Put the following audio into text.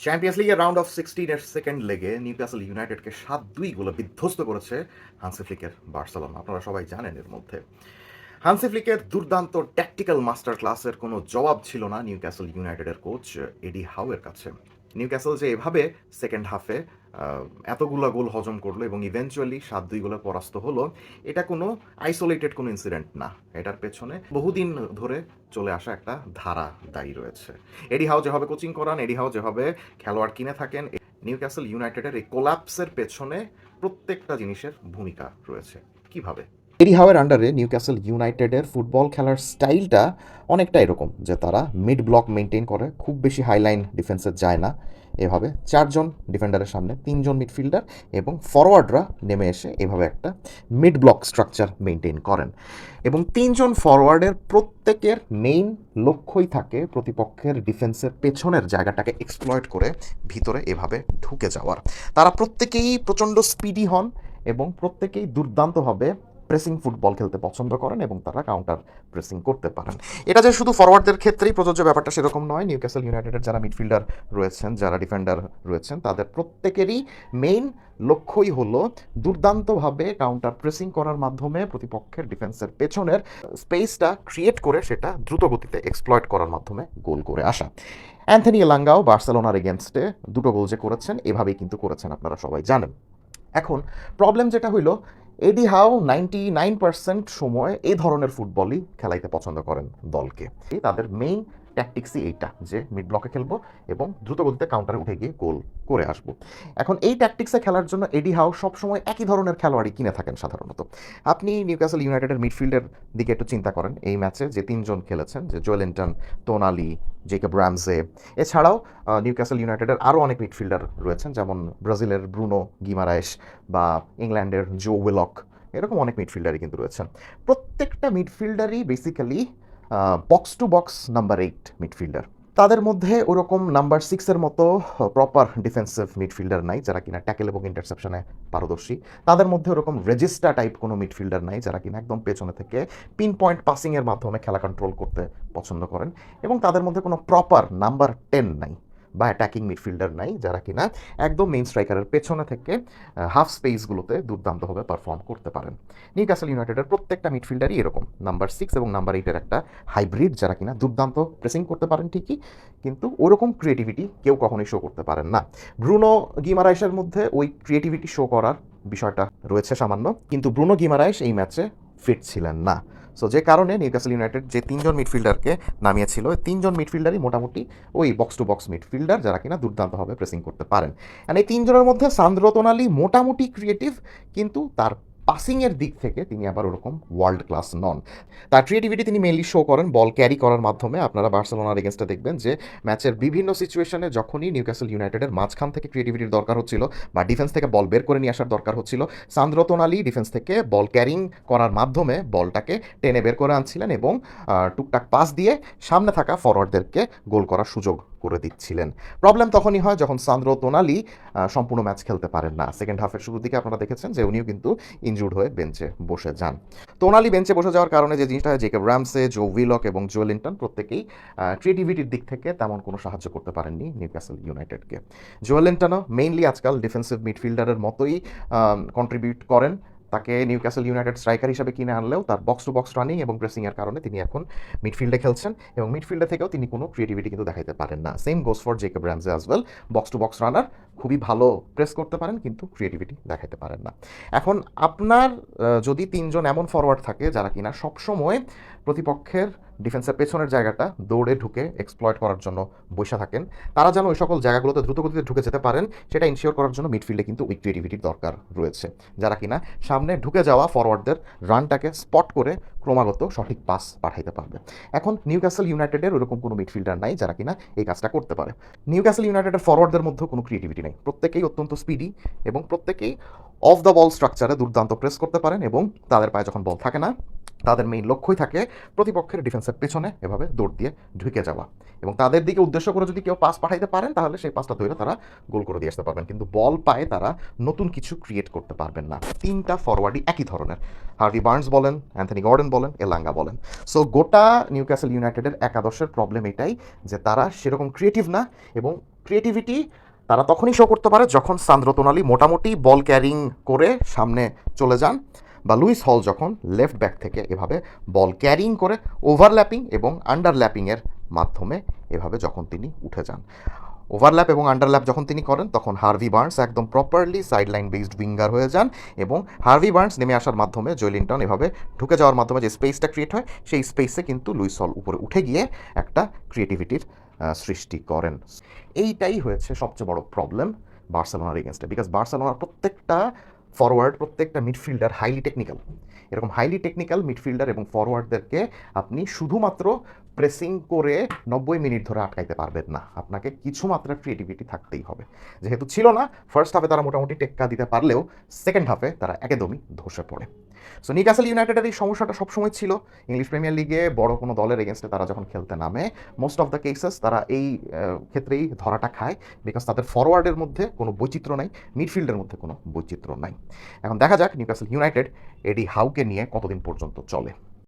Champions লিগের round of 16 এর second লেগে নিউক্যাসল ইউনাইটেডকে 7-2 গোলে বিধ্বস্ত করেছে হান্সি ফ্লিকের বার্সেলোনা। আপনারা সবাই জানেন এর মধ্যে হান্সি ফ্লিকের দুর্দান্ত ট্যাকটিক্যাল মাস্টার ক্লাসের কোনো জবাব ছিল না নিউক্যাসল ইউনাইটেডের কোচ এডি হাউয়ের কাছে। নিউক্যাসল যে এভাবে সেকেন্ড হাফে এতগুলো গোল হজম করলো এবং ইভেনচুয়ালি 7-2 গোলে পরাস্ত হলো, এটা কোনো আইসোলেটেড কোনো ইনসিডেন্ট না। এটার পেছনে বহুদিন ধরে চলে আসা একটা ধারা দায়ী রয়েছে। এডি হাউ যেভাবে কোচিং করান, এডি হাউ যেভাবে খেলোয়াড় কিনে থাকেন, নিউক্যাসল ইউনাইটেডের এই কোলাপসের পেছনে প্রত্যেকটা জিনিসের ভূমিকা রয়েছে। কিভাবে? এডি হাওয়ের আন্ডারে নিউক্যাসল ইউনাইটেডের ফুটবল খেলার স্টাইলটা অনেকটা এরকম যে তারা মিড ব্লক মেনটেন করে, খুব বেশি হাইলাইন ডিফেন্সে যায় না। এভাবে 4জন ডিফেন্ডারের সামনে 3জন মিডফিল্ডার এবং ফরওয়ার্ডরা নেমে এসে এভাবে একটা মিড ব্লক স্ট্রাকচার মেনটেন করেন। এবং 3জন ফরওয়ার্ডের প্রত্যেকের মেইন লক্ষ্যই থাকে প্রতিপক্ষের ডিফেন্সের পেছনের জায়গাটাকে এক্সপ্লয়েট করে ভিতরে এভাবে ঢুকে যাওয়ার। তারা প্রত্যেকেই প্রচণ্ড স্পিডি হন এবং প্রত্যেকেই দুর্দান্তভাবে প্রেসিং ফুটবল খেলতে পছন্দ করেন এবং তারা কাউন্টার প্রেসিং করতে পারেন। এটা যে শুধু ফরওয়ার্ডদের ক্ষেত্রেই প্রযোজ্য ব্যাপারটা সেরকম নয়। নিউক্যাসল ইউনাইটেডের যারা মিডফিল্ডার রয়েছেন, যারা ডিফেন্ডার রয়েছেন, তাদের প্রত্যেকেরই মেইন লক্ষ্যই হলো দুর্দান্তভাবে কাউন্টার প্রেসিং করার মাধ্যমে প্রতিপক্ষের ডিফেন্সের পেছনের স্পেসটা ক্রিয়েট করে সেটা দ্রুত গতিতে এক্সপ্লয়েট করার মাধ্যমে গোল করে আসা। অ্যান্থনি এলাঙ্গাও বার্সেলোনার এগেনস্টে 2টো গোল যে করেছেন, এভাবেই কিন্তু করেছেন, আপনারা সবাই জানেন। এখন প্রবলেম যেটা হইল, এডি হাউ 99% সময় এই ধরনের ফুটবলই খেলাইতে পছন্দ করেন দলকে। তাদের মেইন ট্যাকটিক্সই এইটা যে মিড ব্লকে খেলবো এবং দ্রুত গতিতে কাউন্টারে উঠে গিয়ে গোল করে আসবো। এখন এই ট্যাকটিক্সে খেলার জন্য এডি হাউ সবসময় একই ধরনের খেলোয়াড়ই কিনে থাকেন সাধারণত। আপনি নিউক্যাসল ইউনাইটেডের মিডফিল্ডের দিকে একটু চিন্তা করেন। এই ম্যাচে যে 3জন খেলেছেন, যে জোয়েলিন্টন, টোনালি, জেকব রামজে, এছাড়াও নিউক্যাসল ইউনাইটেডের আরও অনেক মিডফিল্ডার রয়েছেন, যেমন ব্রাজিলের ব্রুনো গিমারায়েস বা ইংল্যান্ডের জো উইলক, এরকম অনেক মিডফিল্ডারই কিন্তু রয়েছেন। প্রত্যেকটা মিডফিল্ডারই basically box to box number 8 midfielder. তাদের মধ্যে ওরকম নাম্বার 6-এর মতো প্রপার ডিফেন্সিভ মিডফিল্ডার নাই যারা কিনা ট্যাকেল এবং ইন্টারসেপশনে পারদর্শী। তাদের মধ্যে ওরকম রেজিস্টা টাইপ কোনো মিডফিল্ডার নাই যারা কিনা একদম পেছনে থেকে পিন পয়েন্ট পাসিংয়ের মাধ্যমে খেলা কন্ট্রোল করতে পছন্দ করেন। এবং তাদের মধ্যে কোনো প্রপার নাম্বার 10 নাই বা অ্যাটাকিং মিডফিল্ডার নাই যারা কিনা একদম মেইন স্ট্রাইকারের পেছনে থেকে হাফ স্পেসগুলোতে দুর্দান্তভাবে পারফর্ম করতে পারেন। নিউক্যাসল ইউনাইটেডের প্রত্যেকটা মিডফিল্ডারই এরকম নাম্বার 6 এবং নাম্বার 8-এর একটা হাইব্রিড, যারা কিনা দুর্দান্ত প্রেসিং করতে পারেন ঠিকই, কিন্তু ওরকম ক্রিয়েটিভিটি কেউ কখনোই শো করতে পারেন না। ব্রুনো গিমারাইসের মধ্যে ওই ক্রিয়েটিভিটি শো করার বিষয়টা রয়েছে সামান্য, কিন্তু ব্রুনো গিমারাইস এই ম্যাচে ফিট ছিলেন না। সো যে কারণে নিউক্যাসল ইউনাইটেড যে 3জন মিডফিল্ডারকে নামিয়েছিল, 3জন মিডফিল্ডারই মোটামুটি ওই বক্স টু বক্স মিডফিল্ডার যারা কিনা দুর্দান্তভাবে প্রেসিং করতে পারেন। আর এই 3জনের মধ্যে সান্দ্রো তোনালি মোটামুটি ক্রিয়েটিভ, কিন্তু তার পাসিংয়ের দিক থেকে তিনি আবার ওরকম ওয়ার্ল্ড ক্লাস নন। তার ক্রিয়েটিভিটি তিনি মেইনলি শো করেন বল ক্যারি করার মাধ্যমে। আপনারা বার্সেলোনার এগেনস্টে দেখবেন যে ম্যাচের বিভিন্ন সিচুয়েশনে যখনই নিউক্যাসল ইউনাইটেডের মাঝখান থেকে ক্রিয়েটিভিটির দরকার হচ্ছিল বা ডিফেন্স থেকে বল বের করে নিয়ে আসার দরকার হচ্ছিল, সান্দ্রো তোনালি ডিফেন্স থেকে বল ক্যারিং করার মাধ্যমে বলটাকে টেনে বের করে আনছিলেন এবং টুকটাক পাস দিয়ে সামনে থাকা ফরওয়ার্ডদেরকে গোল করার সুযোগ করে দিচ্ছিলেন। প্রবলেম তখনই হয় যখন সান্দ্রো তোনালি সম্পূর্ণ ম্যাচ খেলতে পারেন না। সেকেন্ড হাফের শুরুর দিকে আপনারা দেখেছেন যে উনিও কিন্তু ইনজুর্ড হয়ে বেঞ্চে বসে যান। তোনালি বেঞ্চে বসে যাওয়ার কারণে যে জিনিসটা হয়, জেকব রামসে, জো উইলক এবং জোয়েলিন্টন প্রত্যেকেই ক্রিয়েটিভিটির দিক থেকে তেমন কোনো সাহায্য করতে পারেননি নিউক্যাসল ইউনাইটেডকে। জোয়েলিন্টনও মেইনলি আজকাল ডিফেন্সিভ মিডফিল্ডারের মতোই কন্ট্রিবিউট করেন। তাকে নিউক্যাসল ইউনাইটেড স্ট্রাইকার হিসেবে কিনে আনলেও তার বক্স টু বক্স রানিং এবং প্রেসিংয়ের কারণে তিনি এখন মিডফিল্ডে খেলছেন এবং মিডফিল্ডে থেকেও তিনি কোনো ক্রিয়েটিভিটি কিন্তু দেখাতে পারেন না। Same goes for Jacob Ramsey as well. Box to box runner, খুবই ভালো প্রেস করতে পারেন কিন্তু ক্রিয়েটিভিটি দেখাতে পারেন না। এখন আপনার যদি 3জন এমন ফরওয়ার্ড থাকে যারা কিনা সবসময় প্রতিপক্ষের ডিফেন্সের পেছনের জায়গাটা দৌড়ে ঢুকে এক্সপ্লয়েট করার জন্য বসে থাকেন, তারা যেন ওই সকল জায়গাগুলোতে দ্রুতগতিতে ঢুকে যেতে পারেন সেটা ইনশিওর করার জন্য মিডফিল্ডে কিন্তু ওই ক্রিয়েটিভিটির দরকার রয়েছে, যারা কিনা সামনে ঢুকে যাওয়া ফরওয়ার্ডদের রানটাকে স্পট করে ক্রমাগত সঠিক পাস পাঠাইতে পারবে। এখন নিউক্যাসল ইউনাইটেডের ওরকম কোনো মিডফিল্ডার নাই যারা কিনা এই কাজটা করতে পারে। নিউক্যাসল ইউনাইটেডের ফরওয়ার্ডদের মধ্যেও কোনো ক্রিয়েটিভিটি নেই। প্রত্যেকেই অত্যন্ত স্পিডি এবং প্রত্যেকেই অফ দ্য বল স্ট্রাকচারে দুর্দান্ত প্রেস করতে পারেন এবং তাদের পায়ে যখন বল থাকে না, তাদের মেইন লক্ষ্যই থাকে প্রতিপক্ষের ডিফেন্সের ডিফেন্সের পেছনে এভাবে দৌড় দিয়ে ঢুকে যাওয়া এবং তাদের দিকে উদ্দেশ্য করে যদি কেউ পাস পাঠাইতে পারেন তাহলে সেই পাসটা ধরে তারা গোল করে দিয়ে আসতে পারবেন, কিন্তু বল পায়ে তারা নতুন কিছু ক্রিয়েট করতে পারবেন না। তিনটা ফরওয়ার্ডই একই ধরনের, হার্ভি বার্নস বলেন, অ্যান্থনি গর্ডন বলেন, এলাঙ্গা বলেন। সো গোটা নিউক্যাসল ইউনাইটেডের একাদশের প্রবলেম এটাই যে তারা সেরকম ক্রিয়েটিভ না, এবং ক্রিয়েটিভিটি তারা তখনই শো করতে পারে যখন সান্দ্রো তোনালি মোটামুটি বল ক্যারিং করে সামনে চলে যান, বা লুইস হল যখন লেফট ব্যাক থেকে এভাবে বল ক্যারিং করে ওভারল্যাপিং এবং আন্ডারল্যাপিংয়ের মাধ্যমে এভাবে যখন তিনি উঠে যান। ওভারল্যাপ এবং আন্ডারল্যাপ যখন তিনি করেন তখন হার্ভি বার্নস একদম প্রপারলি সাইডলাইন বেসড উইঙ্গার হয়ে যান, এবং হার্ভি বার্নস নেমে আসার মাধ্যমে জয়লিংটন এভাবে ঢুকে যাওয়ার মাধ্যমে যে স্পেসটা ক্রিয়েট হয় সেই স্পেসে কিন্তু লুইস হল উপরে উঠে গিয়ে একটা ক্রিয়েটিভিটির সৃষ্টি করেন। এইটাই হয়েছে সবচেয়ে বড় প্রবলেম বার্সেলোনার এগেনস্টে, বিকজ বার্সেলোনার প্রত্যেকটা ফরওয়ার্ড, প্রত্যেকটা মিডফিল্ডার হাইলি টেকনিক্যাল। এরকম হাইলি টেকনিক্যাল মিডফিল্ডার এবং ফরওয়ার্ডদেরকে আপনি শুধুমাত্র প্রেসিং করে 90 মিনিট ধরে আটকাইতে পারবেন না, আপনাকে কিছু মাত্রার ক্রিয়েটিভিটি থাকতেই হবে। যেহেতু ছিল না, ফার্স্ট হাফে তারা মোটামুটি টেক্কা দিতে পারলেও সেকেন্ড হাফে তারা একদমই ধসে পড়ে। সো নিউক্যাসল ইউনাইটেডের এই সমস্যাটা সবসময় ছিল ইংলিশ প্রিমিয়ার লিগে বড় কোনো দলের এগেনস্টে তারা যখন খেলতে নামে, মোস্ট অফ দ্য কেসেস তারা এই ক্ষেত্রেই ধরাটা খায়, বিকজ তাদের ফরওয়ার্ডের মধ্যে কোনো বৈচিত্র্য নাই, মিডফিল্ডের মধ্যে কোনো বৈচিত্র্য নাই। এখন দেখা যাক নিউক্যাসল ইউনাইটেড এডি হাউকে নিয়ে কতদিন পর্যন্ত চলে।